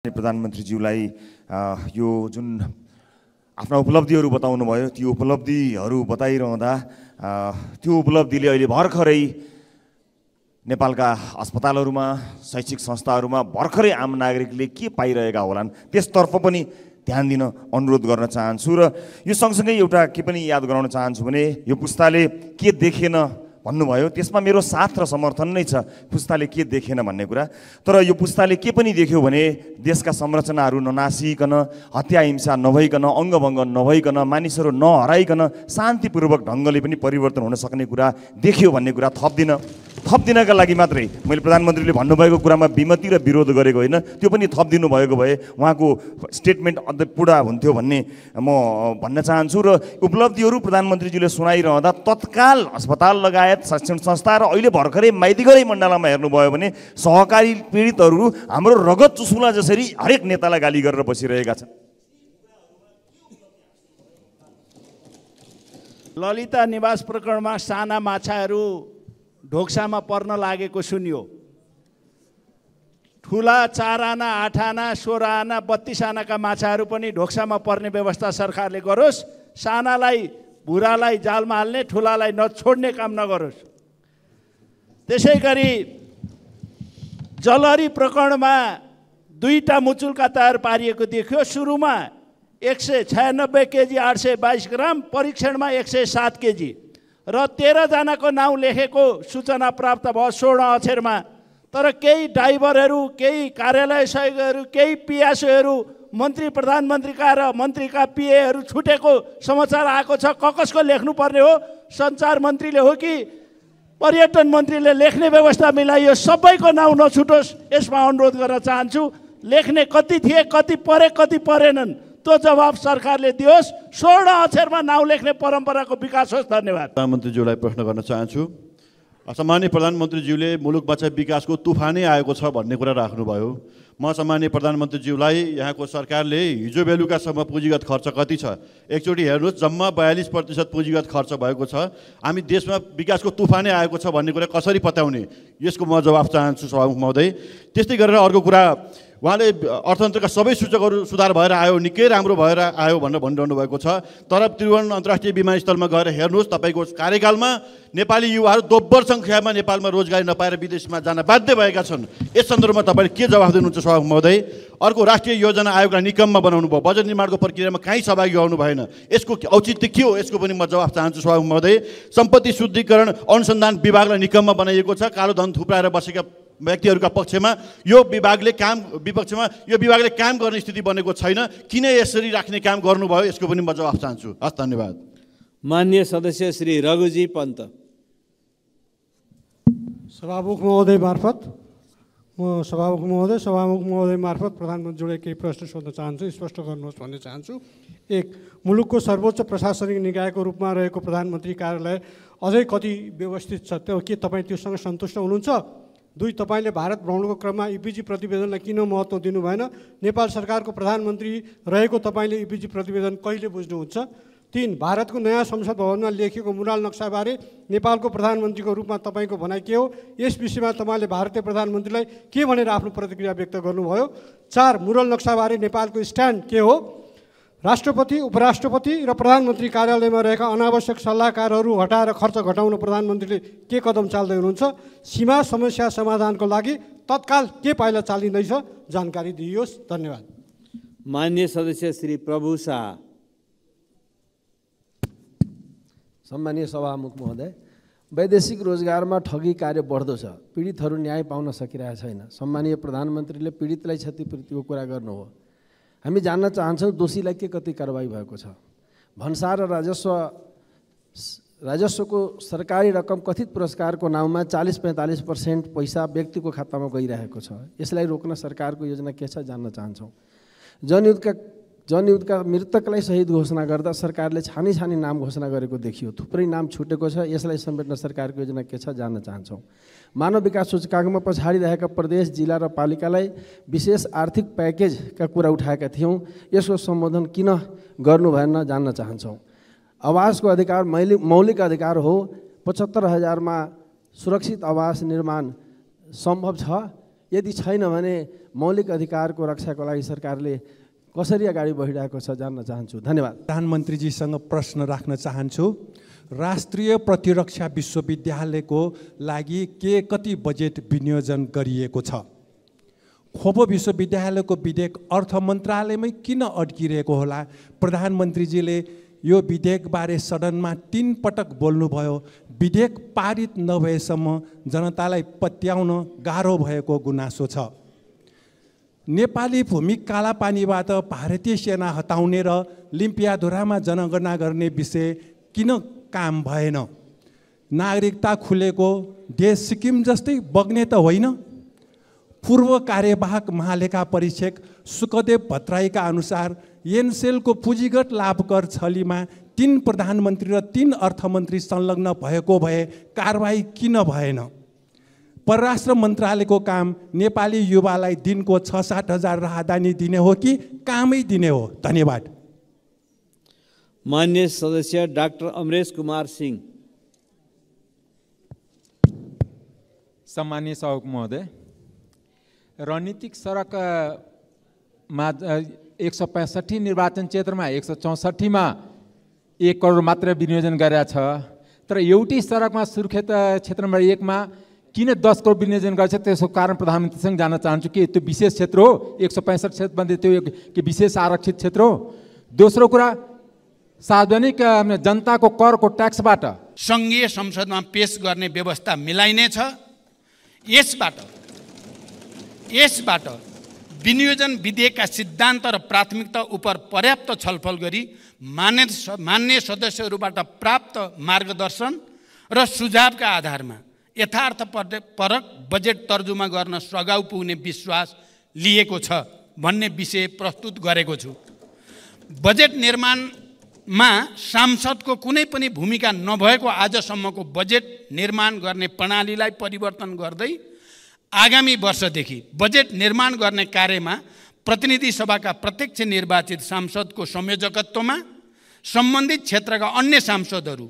प्रधानमन्त्रीज्यूलाई यो जुन आफ्ना उपलब्धिहरू बताउनु भयो, त्यो उपलब्धिहरू बताइरहँदा त्यो उपलब्धिले अहिले भर्खरै नेपालका अस्पतालहरूमा, शैक्षिक संस्थाहरूमा भर्खरै आम नागरिकले के पाइरहेका होलान् त्यसतर्फ पनि ध्यान दिन अनुरोध गर्न चाहन्छु। र यो सँगसँगै एउटा के पनि याद गराउन चाहन्छु भने यो पुस्ताले के देखेन भन्नुभयो, त्यसमा मेरो साथ र समर्थन नै छ। पुस्ताले के देखेन भन्ने कुरा, तर यो पुस्ताले के पनि देख्यो भने देशका संरचनाहरू ननासिकन, हत्या हिंसा नभइकन, अङ्गभङ्ग नभइकन, मानिसहरू नहराइकन शान्तिपूर्वक ढङ्गले पनि परिवर्तन हुन सक्ने कुरा देख्यो भन्ने कुरा थप्दिनका लागि मात्रै मैले प्रधानमन्त्रीले भन्नुभएको कुरामा विमति र विरोध गरेको होइन, त्यो पनि थपिदिनु भएको भए उहाँको स्टेटमेन्ट अझै पुरा हुन्थ्यो भन्ने म भन्न चाहन्छु। र उपलब्धिहरू प्रधानमन्त्रीजीले सुनाइरहँदा तत्काल अस्पताल लगायत शिक्षण संस्था र अहिले भर्खरै माइतीघरै मण्डलामा हेर्नुभयो भने सहकारी पीडितहरू हाम्रो रगत चुसुला जसरी हरेक नेतालाई गाली गरेर बसिरहेका छन्। ललिता निवास प्रकरणमा साना माछाहरू ढोक्सामा पर्न लागेको सुनियो। ठुला 4 आना, 8 आना, 16 आना, 32 आनाका माछाहरू पनि ढोक्सामा पर्ने व्यवस्था सरकारले गरोस्। सानालाई भुरालाई जालमा हाल्ने, ठुलालाई नछोड्ने काम नगरोस्। त्यसै गरी जलहरी प्रकरणमा 2टा मुचुल्का तयार पारिएको देखियो। सुरुमा 196 केजी 822 ग्राम, परीक्षणमा 107 केजी र 13 जनाको नाउँ लेखेको सूचना प्राप्त भयो 16 अक्षरमा। तर केही ड्राइभरहरू, केही कार्यालय सहयोगीहरू, केही पियासोहरू, मन्त्री प्रधानमन्त्रीका र मन्त्रीका पिएहरू छुटेको समाचार आएको छ। कसको लेख्नुपर्ने हो? सञ्चार मन्त्रीले हो कि पर्यटन मन्त्रीले लेख्ने व्यवस्था मिलाइयो? सबैको नाउँ नछुटोस्, यसमा अनुरोध गर्न चाहन्छु। लेख्ने कति थिए, कति परे, कति परेनन्, त्यो जवाब सरकारले दियोस्। 16 अक्षरमा नाउँ लेख्ने परम्पराको विकास होस्। धन्यवाद। प्रधानमन्त्रीज्यूलाई प्रश्न गर्न चाहन्छु। सम्माननीय प्रधानमन्त्रीज्यूले मुलुकमा चाहिँ विकासको तुफानै आएको छ भन्ने कुरा राख्नुभयो। म सम्माननीय प्रधानमन्त्रीज्यूलाई यहाँको सरकारले हिजो बेलुकासम्म पुँजीगत खर्च कति छ एकचोटि हेर्नुहोस्। जम्मा 42% पुँजीगत खर्च भएको छ। हामी देशमा विकासको तुफानै आएको छ भन्ने कुरा कसरी पत्याउने, यसको म जवाफ चाहन्छु सभामुख महोदय। त्यस्तै गरेर अर्को कुरा, उहाँले अर्थतन्त्रका सबै सूचकहरू सुधार भएर आयो, निकै राम्रो भएर आयो भनेर भनिरहनु भएको छ। तर त्रिभुवन अन्तर्राष्ट्रिय विमानस्थलमा गएर हेर्नुहोस्, तपाईँको कार्यकालमा नेपाली युवाहरू दोब्बर सङ्ख्यामा नेपालमा रोजगारी नपाएर विदेशमा जान बाध्य भएका छन्। यस सन्दर्भमा तपाईँले के जवाफ दिनुहुन्छ सभामुख महोदय? अर्को, राष्ट्रिय योजना आयोगलाई निकममा बनाउनु भयो, बजेट निर्माणको प्रक्रियामा कहीँ सहभागी हुनु भएन, यसको औचित्य के हो? यसको पनि म जवाफ चाहन्छु सभामुख महोदय। सम्पत्ति शुद्धिकरण अनुसन्धान विभागलाई निकममा बनाइएको छ, कालो धन थुप्राएर बसेका व्यक्तिहरूका पक्षमा यो विभागले काम गर्ने स्थिति बनेको छैन। किन यसरी राख्ने काम गर्नुभयो? यसको पनि म जवाफ चाहन्छु। हस्, धन्यवाद। माननीय सदस्य श्री रघुजी पन्त। सभामुख महोदय मार्फत प्रधानमन्त्रीले केही प्रश्न सोध्न चाहन्छु, स्पष्ट गर्नुहोस् भन्ने चाहन्छु। 1, मुलुकको सर्वोच्च प्रशासनिक निकायको रूपमा रहेको प्रधानमन्त्री कार्यालय अझै कति व्यवस्थित छ, के तपाईँ त्योसँग सन्तुष्ट हुनुहुन्छ? 2, तपाईँले भारत भ्रमणको क्रममा इपिजी प्रतिवेदनलाई किन महत्त्व दिनु भएन? नेपाल सरकारको प्रधानमन्त्री रहेको तपाईँले इपिजी प्रतिवेदन कहिले बुझ्नुहुन्छ? 3, भारतको नयाँ संसद भवनमा लेखिएको मुराल नक्साबारे नेपालको प्रधानमन्त्रीको रूपमा तपाईँको भनाइ के हो? यस विषयमा तपाईँले भारतीय प्रधानमन्त्रीलाई के भनेर आफ्नो प्रतिक्रिया व्यक्त गर्नुभयो? 4, मुराल नक्साबारे नेपालको स्ट्यान्ड के हो? राष्ट्रपति, उपराष्ट्रपति र प्रधानमन्त्री कार्यालयमा रहेका अनावश्यक सल्लाहकारहरू हटाएर खर्च घटाउन प्रधानमन्त्रीले के कदम चाल्दै हुनुहुन्छ? सीमा समस्या समाधानको लागि तत्काल के पाइला चालिँदैछ? जानकारी दिइयोस्। धन्यवाद। माननीय सदस्य श्री प्रभु शाह। सम्मानीय सभामुख महोदय, वैदेशिक रोजगारमा ठगी कार्य बढ्दो छ, पीडितहरू न्याय पाउन सकिरहेको छैन। सम्मानीय प्रधानमन्त्रीले पीडितलाई क्षतिपूर्तिको कुरा गर्नु हो। हामी जान्न चाहन्छौँ दोषीलाई के कति कारबाही भएको छ? भन्सार र राजस्वको सरकारी रकम कथित पुरस्कारको नाउँमा 40-45% पैसा व्यक्तिको खातामा गइरहेको छ। यसलाई रोक्न सरकारको योजना के छ जान्न चाहन्छौँ। जनयुद्धका मृतकलाई शहीद घोषणा गर्दा सरकारले छानी नाम घोषणा गरेको देखियो, थुप्रै नाम छुटेको छ। यसलाई समेट्न सरकारको योजना के छ जान्न चाहन्छौँ। मानव विकास सूचकाङ्कमा पछाडि रहेका प्रदेश, जिल्ला र पालिकालाई विशेष आर्थिक प्याकेजका कुरा उठाएका थियौँ, यसको सम्बोधन किन गर्नु भएन जान्न चाहन्छौँ। आवासको अधिकार मौलिक अधिकार हो। 75,000मा सुरक्षित आवास निर्माण सम्भव छ। यदि छैन भने मौलिक अधिकारको रक्षाको लागि सरकारले कसरी अगाडि बढिरहेको छ जान्न चाहन्छु। धन्यवाद। प्रधानमन्त्रीजीसँग प्रश्न राख्न चाहन्छु। राष्ट्रिय प्रतिरक्षा विश्वविद्यालयको लागि कति बजेट विनियोजन गरिएको छ? खोपो विश्वविद्यालयको विधेयक अर्थ मन्त्रालयमै किन अड्किरहेको होला? प्रधानमन्त्रीजीले यो विधेयकबारे सदनमा 3 पटक बोल्नुभयो। विधेयक पारित नभएसम्म जनतालाई पत्याउन गाह्रो भएको गुनासो छ। नेपाली भूमि कालापानीबाट भारतीय सेना हटाउने र लिम्पियाधुरामा जनगणना गर्ने विषय किन काम भएन? नागरिकता खुलेको देश सिक्किम जस्तै बग्ने त होइन? पूर्व कार्यवाहक महालेखा परीक्षक सुखदेव भट्टराईका अनुसार एनसेलको पुँजीगत लाभ कर छलीमा 3 प्रधानमन्त्री र 3 अर्थमन्त्री संलग्न भएको भए कारबाही किन भएन? परराष्ट्र मन्त्रालयको काम नेपाली युवालाई दिनको 6-7 हजार राहदानी दिने हो कि कामै दिने हो? धन्यवाद। मान्य सदस्य डाक्टर अमरेश कुमार सिंह। सम्मानीय सभामुख महोदय, रणनीतिक सडकमा 165 निर्वाचन क्षेत्रमा 164 मा 1 करोड मात्र विनियोजन गरेका छ। तर एउटै सडकमा सुर्खेत क्षेत्र नम्बर 1 मा किन 10 करोड विनियोजन गर्छ? त्यसको कारण प्रधानमन्त्रीसँग जान्न चाहन्छु कि त्यो विशेष क्षेत्र हो? 165 क्षेत्रमध्ये त्यो के विशेष आरक्षित क्षेत्र हो? दोस्रो कुरा, सार्वजनिक जनताको करको ट्याक्सबाट सङ्घीय संसदमा पेश गर्ने व्यवस्था मिलाइनेछ। यसबाट विनियोजन विधेयकका सिद्धान्त र प्राथमिकता उप पर्याप्त छलफल गरी मान्य सदस्यहरूबाट प्राप्त मार्गदर्शन र सुझावका आधारमा यथार्थपरक बजेट तर्जुमा गर्न सघाउ पुग्ने विश्वास लिएको छ भन्ने विषय प्रस्तुत गरेको छु। बजेट निर्माणमा सांसदको कुनै पनि भूमिका नभएको आजसम्मको बजेट निर्माण गर्ने प्रणालीलाई परिवर्तन गर्दै आगामी वर्षदेखि बजेट निर्माण गर्ने कार्यमा प्रतिनिधि सभाका प्रत्यक्ष निर्वाचित सांसदको संयोजकत्वमा सम्बन्धित क्षेत्रका अन्य सांसदहरू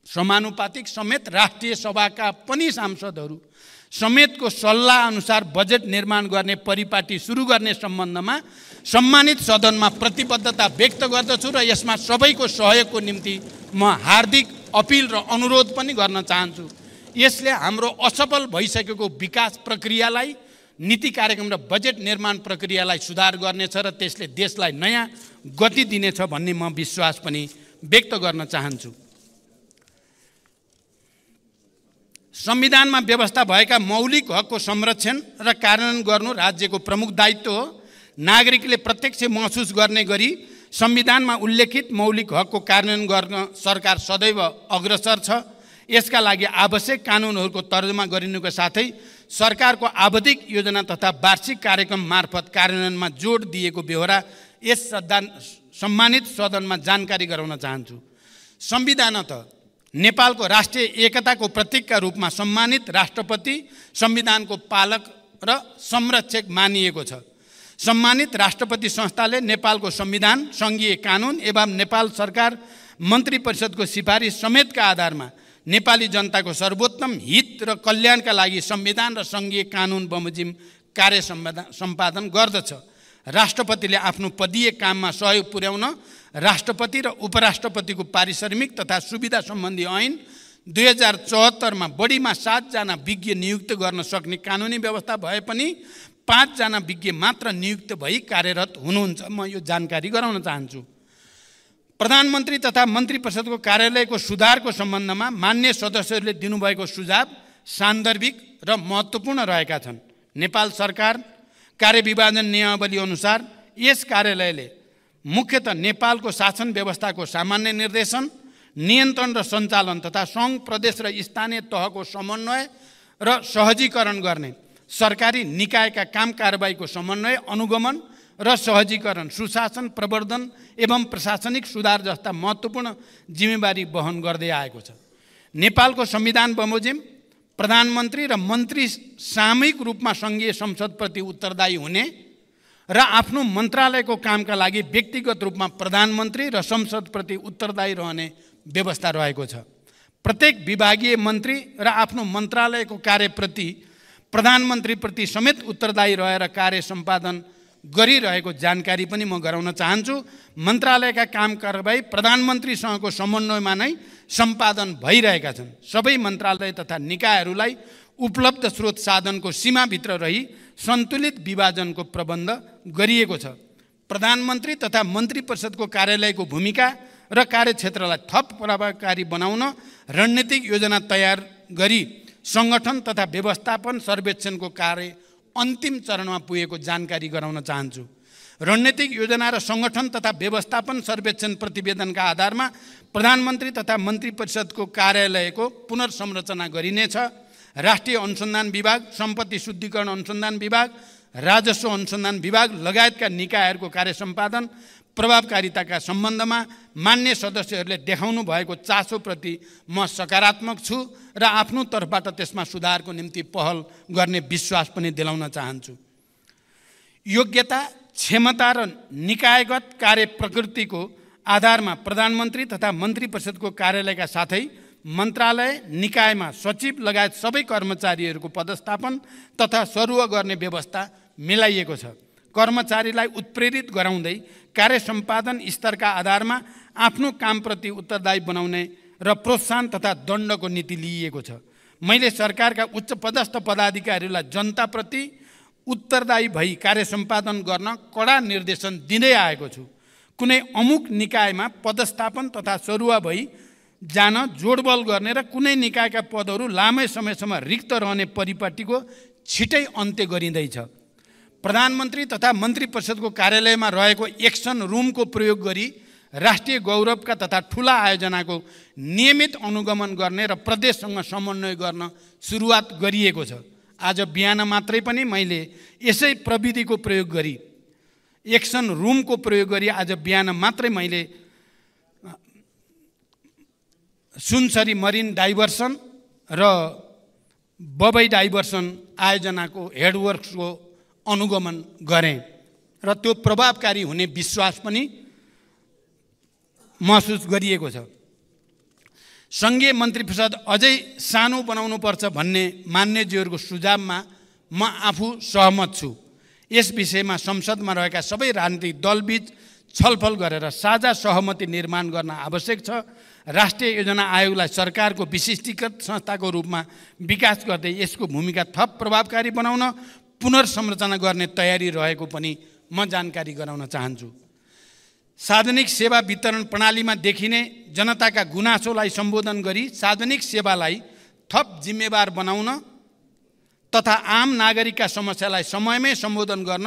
समानुपातिक समेत राष्ट्रिय सभाका पनि सांसदहरू समेतको सल्लाह अनुसार बजेट निर्माण गर्ने परिपाटी सुरु गर्ने सम्बन्धमा सम्मानित सदनमा प्रतिबद्धता व्यक्त गर्दछु र यसमा सबैको सहयोगको निम्ति म हार्दिक अपिल र अनुरोध पनि गर्न चाहन्छु। यसले हाम्रो असफल भइसकेको विकास प्रक्रियालाई, नीति कार्यक्रम र बजेट निर्माण प्रक्रियालाई सुधार गर्नेछ र त्यसले देशलाई नयाँ गति दिनेछ भन्ने म विश्वास पनि व्यक्त गर्न चाहन्छु। संविधानमा व्यवस्था भएका मौलिक हकको संरक्षण र कार्यान्वयन गर्नु राज्यको प्रमुख दायित्व हो। नागरिकले प्रत्यक्ष महसुस गर्ने गरी संविधानमा उल्लेखित मौलिक हकको कार्यान्वयन गर्न सरकार सदैव अग्रसर छ। यसका लागि आवश्यक कानुनहरूको तर्जुमा गरिनुको साथै सरकारको आवधिक योजना तथा वार्षिक कार्यक्रम मार्फत कार्यान्वयनमा जोड दिएको बेहोरा यस सम्मानित सदनमा जानकारी गराउन चाहन्छु। संविधानतः नेपालको राष्ट्रिय एकताको प्रतीकका रूपमा सम्मानित राष्ट्रपति संविधानको पालक र संरक्षक मानिएको छ। सम्मानित राष्ट्रपति संस्थाले नेपालको संविधान, सङ्घीय कानुन एवं नेपाल सरकार मन्त्री परिषदको सिफारिस समेतका आधारमा नेपाली जनताको सर्वोत्तम हित र कल्याणका लागि संविधान र सङ्घीय कानुन बमोजिम कार्य सम्पादन गर्दछ। राष्ट्रपतिले आफ्नो पदीय काममा सहयोग पुर्याउन राष्ट्रपति र उपराष्ट्रपतिको पारिश्रमिक तथा सुविधा सम्बन्धी ऐन 2074 मा बढीमा 7 जना विज्ञ नियुक्त गर्न सक्ने कानुनी व्यवस्था भए पनि 5 जना विज्ञ मात्र नियुक्त भई कार्यरत हुनुहुन्छ। म यो जानकारी गराउन चाहन्छु। प्रधानमन्त्री तथा मन्त्री परिषदको कार्यालयको सुधारको सम्बन्धमा मान्य सदस्यहरूले दिनुभएको सुझाव सान्दर्भिक र महत्त्वपूर्ण रहेका छन्। नेपाल सरकार कार्यविभाजन नियमावली अनुसार यस कार्यालयले मुख्यतः नेपालको शासन व्यवस्थाको सामान्य निर्देशन, नियन्त्रण र सञ्चालन तथा सङ्घ, प्रदेश र स्थानीय तहको समन्वय र सहजीकरण गर्ने, सरकारी निकायका काम कारबाहीको समन्वय, अनुगमन र सहजीकरण, सुशासन, प्रवर्धन एवं प्रशासनिक सुधार जस्ता महत्त्वपूर्ण जिम्मेवारी वहन गर्दै आएको छ। नेपालको संविधान बमोजिम प्रधानमन्त्री र मन्त्री सामूहिक रूपमा सङ्घीय संसदप्रति उत्तरदायी हुने र आफ्नो मन्त्रालयको कामका लागि व्यक्तिगत रूपमा प्रधानमन्त्री र संसदप्रति उत्तरदायी रहने व्यवस्था रहेको छ। प्रत्येक विभागीय मन्त्री र आफ्नो मन्त्रालयको कार्यप्रति प्रधानमन्त्रीप्रति समेत उत्तरदायी रहेर कार्य सम्पादन गरिरहेको जानकारी पनि म गराउन चाहन्छु। मन्त्रालयका काम कारबाही प्रधानमन्त्रीसँगको समन्वयमा नै सम्पादन भइरहेका छन्। सबै मन्त्रालय तथा निकायहरूलाई उपलब्ध स्रोत साधनको सीमाभित्र रही सन्तुलित विभाजनको प्रबन्ध गरिएको छ। प्रधानमन्त्री तथा मन्त्री परिषदको कार्यालयको भूमिका र कार्यक्षेत्रलाई थप प्रभावकारी बनाउन रणनीतिक योजना तयार गरी सङ्गठन तथा व्यवस्थापन सर्वेक्षणको कार्य अन्तिम चरणमा पुगेको जानकारी गराउन चाहन्छु। रणनीतिक योजना र सङ्गठन तथा व्यवस्थापन सर्वेक्षण प्रतिवेदनका आधारमा प्रधानमन्त्री तथा मन्त्री परिषदको कार्यालयको पुनर्संरचना गरिनेछ। राष्ट्रिय अनुसन्धान विभाग, सम्पत्ति शुद्धिकरण अनुसन्धान विभाग, राजस्व अनुसन्धान विभाग लगायतका निकायहरूको कार्य सम्पादन प्रभावकारिताका सम्बन्धमा मान्य सदस्यहरूले देखाउनु भएको चासोप्रति म सकारात्मक छु र आफ्नो तर्फबाट त्यसमा सुधारको निम्ति पहल गर्ने विश्वास पनि दिलाउन चाहन्छु। योग्यता, क्षमता र निकायगत कार्य प्रकृतिको आधारमा प्रधानमन्त्री तथा मन्त्री परिषदको कार्यालयका साथै मन्त्रालय निकायमा सचिव लगायत सबै कर्मचारीहरूको पदस्थापन तथा सरुवा गर्ने व्यवस्था मिलाइएको छ। कर्मचारीलाई उत्प्रेरित गराउँदै कार्य सम्पादन स्तरका आधारमा आफ्नो कामप्रति उत्तरदायी बनाउने र प्रोत्साहन तथा दण्डको नीति लिइएको छ। मैले सरकारका उच्च पदस्थ पदाधिकारीहरूलाई जनताप्रति उत्तरदायी भई कार्य सम्पादन गर्न कडा निर्देशन दिँदै आएको छु। कुनै अमुक निकायमा पदस्थापन तथा सरुवा भई जान जोडबल गर्ने र कुनै निकायका पदहरू लामै समयसम्म रिक्त रहने परिपाटीको छिटै अन्त्य गरिँदैछ। प्रधानमन्त्री तथा मन्त्री परिषदको कार्यालयमा रहेको एक्सन रुमको प्रयोग गरी राष्ट्रिय गौरवका तथा ठुला आयोजनाको नियमित अनुगमन गर्ने र प्रदेशसँग समन्वय गर्न सुरुवात गरिएको छ। आज बिहान मात्रै पनि मैले यसै प्रविधिको प्रयोग गरी एक्सन रुमको प्रयोग गरी आज बिहान मात्रै मैले सुनसरी मरिन डाइभर्सन र बबई डाइभर्सन आयोजनाको हेडवर्क्सको अनुगमन गरेँ र त्यो प्रभावकारी हुने विश्वास पनि महसुस गरिएको छ। सङ्घीय मन्त्री परिषद अझै सानो बनाउनुपर्छ भन्ने मान्यज्यूहरूको सुझावमा म आफू सहमत छु। यस विषयमा संसदमा रहेका सबै राजनीतिक दलबीच छलफल गरेर साझा सहमति निर्माण गर्न आवश्यक छ। राष्ट्रिय योजना आयोगलाई सरकारको विशिष्टीकृत संस्थाको रूपमा विकास गर्दै यसको भूमिका थप प्रभावकारी बनाउन पुनर्संरचना गर्ने तयारी रहेको पनि म जानकारी गराउन चाहन्छु। सार्वजनिक सेवा वितरण प्रणालीमा देखिने जनताका गुनासोलाई सम्बोधन गरी सार्वजनिक सेवालाई थप जिम्मेवार बनाउन तथा आम नागरिकका समस्यालाई समयमै सम्बोधन गर्न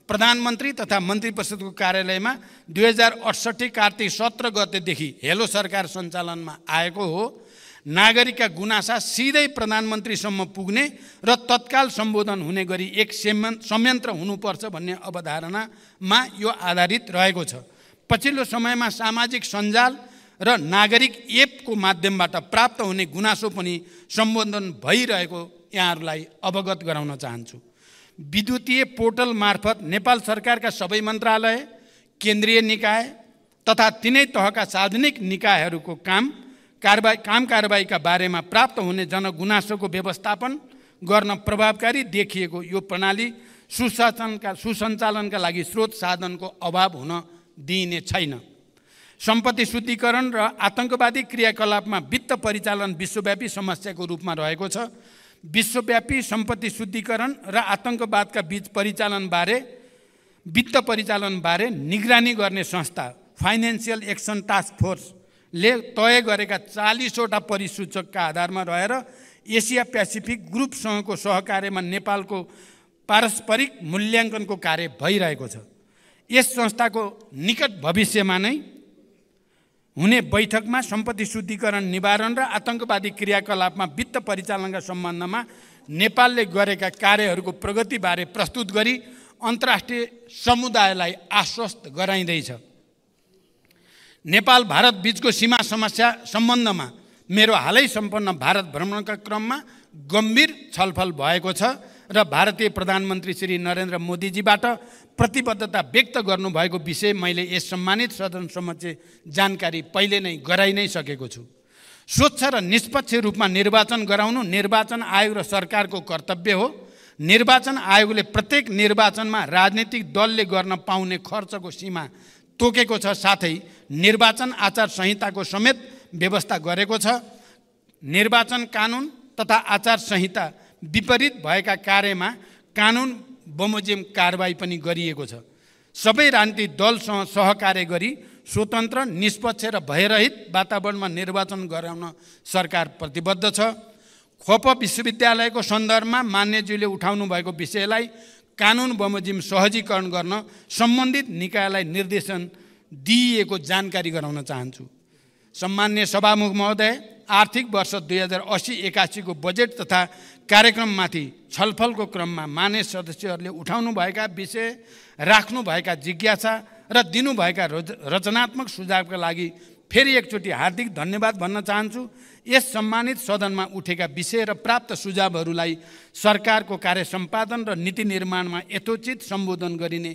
प्रधानमन्त्री तथा मन्त्री परिषदको कार्यालयमा 2068 कार्तिक 17 गतेदेखि हेलो सरकार सञ्चालनमा आएको हो। नागरिकका गुनासा सिधै प्रधानमन्त्रीसम्म पुग्ने र तत्काल सम्बोधन हुने गरी एक संयन्त्र हुनुपर्छ भन्ने अवधारणामा यो आधारित रहेको छ। पछिल्लो समयमा सामाजिक सञ्जाल र नागरिक एपको माध्यमबाट प्राप्त हुने गुनासो पनि सम्बोधन भइरहेको यहाँहरूलाई अवगत गराउन चाहन्छु। विद्युतीय पोर्टल मार्फत नेपाल सरकारका सबै मन्त्रालय, केन्द्रीय निकाय तथा तिनै तहका सार्वजनिक निकायहरूको काम कारबाहीका बारेमा प्राप्त हुने जनगुनासोको व्यवस्थापन गर्न प्रभावकारी देखिएको यो प्रणाली सुसञ्चालनका लागि स्रोत साधनको अभाव हुन दिइने छैन। सम्पत्ति शुद्धिकरण र आतङ्कवादी क्रियाकलापमा वित्त परिचालन विश्वव्यापी समस्याको रूपमा रहेको छ। विश्वव्यापी सम्पत्ति शुद्धिकरण र आतङ्कवादका बीच वित्त परिचालनबारे निगरानी गर्ने संस्था फाइनेन्सियल एक्सन टास्क फोर्सले तय गरेका 40वटा परिसूचकका आधारमा रहेर एसिया पेसिफिक ग्रुपसँगको सहकार्यमा नेपालको पारस्परिक मूल्याङ्कनको कार्य भइरहेको छ। यस संस्थाको निकट भविष्यमा नै हुने बैठकमा सम्पत्ति शुद्धिकरण निवारण र आतङ्कवादी क्रियाकलापमा वित्त परिचालनका सम्बन्धमा नेपालले गरेका कार्यहरूको प्रगतिबारे प्रस्तुत गरी अन्तर्राष्ट्रिय समुदायलाई आश्वस्त गराइँदैछ। नेपाल भारत बीचको सीमा समस्या सम्बन्धमा मेरो हालै सम्पन्न भारत भ्रमणका क्रममा गम्भीर छलफल भएको छ र भारतीय प्रधानमन्त्री श्री नरेन्द्र मोदीजीबाट प्रतिबद्धता व्यक्त गर्नुभएको विषय मैले यस सम्मानित सदन समक्ष जानकारी पहिले नै गराइ नै सकेको छु। स्वच्छ र निष्पक्ष रूपमा निर्वाचन गराउनु निर्वाचन आयोग र सरकारको कर्तव्य हो। निर्वाचन आयोगले प्रत्येक निर्वाचनमा राजनीतिक दलले गर्न पाउने खर्चको सीमा तोकेको छ, साथै निर्वाचन आचार संहिताको समेत व्यवस्था गरेको छ। निर्वाचन कानुन तथा आचार संहिता विपरीत भएका कार्यमा कानुन बमोजिम कारबाही पनि गरिएको छ। सबै राजनीतिक दलसँग सहकार्य गरी स्वतन्त्र, निष्पक्ष र भयरहित वातावरणमा निर्वाचन गराउन सरकार प्रतिबद्ध छ। खोप विश्वविद्यालयको सन्दर्भमा मान्यज्यूले उठाउनु भएको विषयलाई कानुन बमोजिम सहजीकरण गर्न सम्बन्धित निकायलाई निर्देशन दिइएको जानकारी गराउन चाहन्छु। सम्मान्य सभामुख महोदय, आर्थिक वर्ष 2080-81 को बजेट तथा कार्यक्रममाथि छलफलको क्रममा मान्य सदस्यहरूले उठाउनुभएका विषय, राख्नुभएका जिज्ञासा र दिनुभएका रचनात्मक सुझावका लागि फेरि एकचोटि हार्दिक धन्यवाद भन्न चाहन्छु। यस सम्मानित सदनमा उठेका विषय र प्राप्त सुझावहरूलाई सरकारको कार्य सम्पादन र नीति निर्माणमा यथोचित सम्बोधन गरिने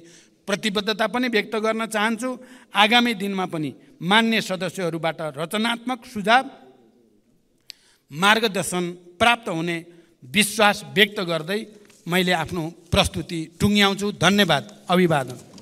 प्रतिबद्धता पनि व्यक्त गर्न चाहन्छु। आगामी दिनमा पनि मान्य सदस्यहरूबाट रचनात्मक सुझाव, मार्गदर्शन प्राप्त हुने विश्वास व्यक्त गर्दै मैले आफ्नो प्रस्तुति टुङ्ग्याउँछु। धन्यवाद। अभिवादन।